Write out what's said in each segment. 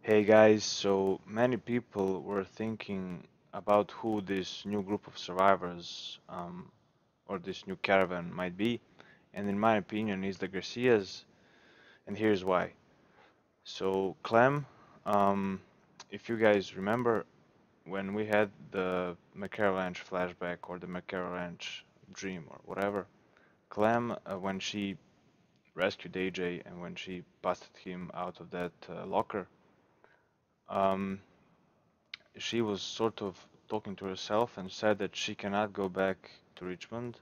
Hey guys, so many people were thinking about who this new group of survivors or this new caravan might be, and in my opinion, is the Garcias, and here's why. So, Clem, um, if you guys remember when we had the McCarroll Ranch flashback or the McCarroll Ranch dream or whatever, Clem, when she rescued AJ and when she busted him out of that locker, um, she was sort of talking to herself and said that she cannot go back to Richmond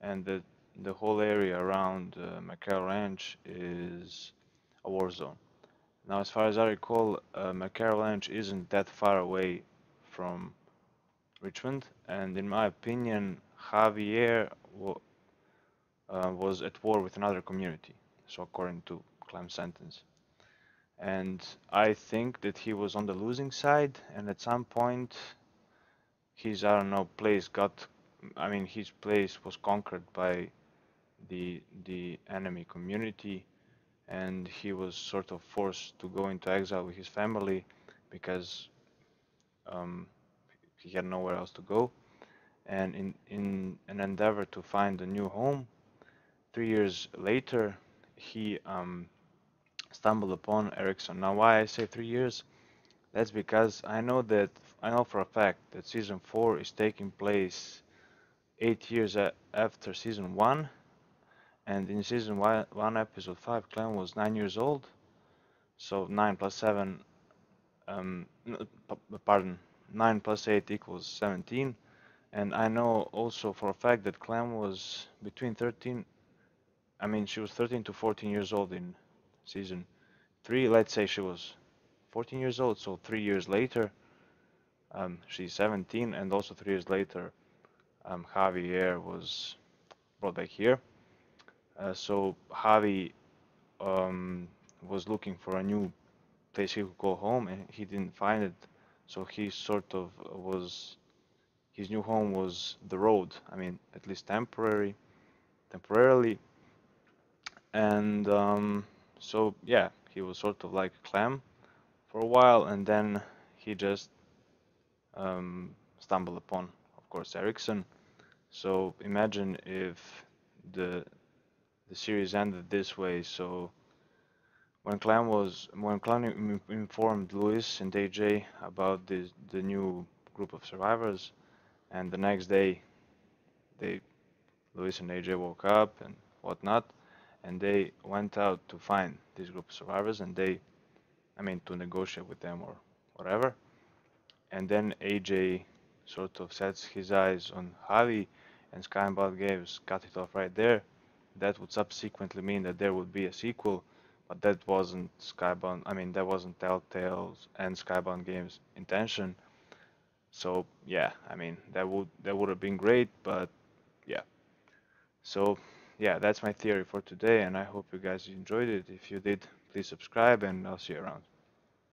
and that the whole area around McCall Ranch is a war zone. Now, as far as I recall, McCall Ranch isn't that far away from Richmond, and in my opinion, Javier was at war with another community, so according to Clem's sentence. And I think that he was on the losing side, and at some point his I don't know place got I mean his place was conquered by the enemy community and he was sort of forced to go into exile with his family because um, he had nowhere else to go, and in an endeavor to find a new home 3 years later he stumbled upon Erickson. Now why I say 3 years? That's because I know for a fact that season 4 is taking place 8 years after season one, and in season one, episode 5, Clem was 9 years old. So 9 plus 7, pardon, 9 plus 8 equals 17. And I know also for a fact that Clem was between 13. I mean, she was 13 to 14 years old in season three. Let's say she was 14 years old. So 3 years later, she's 17, and also 3 years later, Javier was brought back here. So Javi um, was looking for a new place he could go home, and he didn't find it. So he sort of was his new home was the road. I mean, at least temporarily. And so yeah, he was sort of like a clam for a while, and then he just stumbled upon, of course, Ericsson. So imagine if the the series ended this way. So when Clan informed Lewis and AJ about the new group of survivors, and the next day they Lewis and AJ woke up and whatnot, and they went out to find this group of survivors, and I mean, to negotiate with them or whatever. And then AJ sort of sets his eyes on Javi, and Skybound Games cut it off right there. That would subsequently mean that there would be a sequel, but that wasn't Skybound. I mean, that wasn't Telltale's and Skybound Games' intention. So yeah, I mean, that would have been great, but yeah. So yeah, that's my theory for today, and I hope you guys enjoyed it. If you did, please subscribe, and I'll see you around.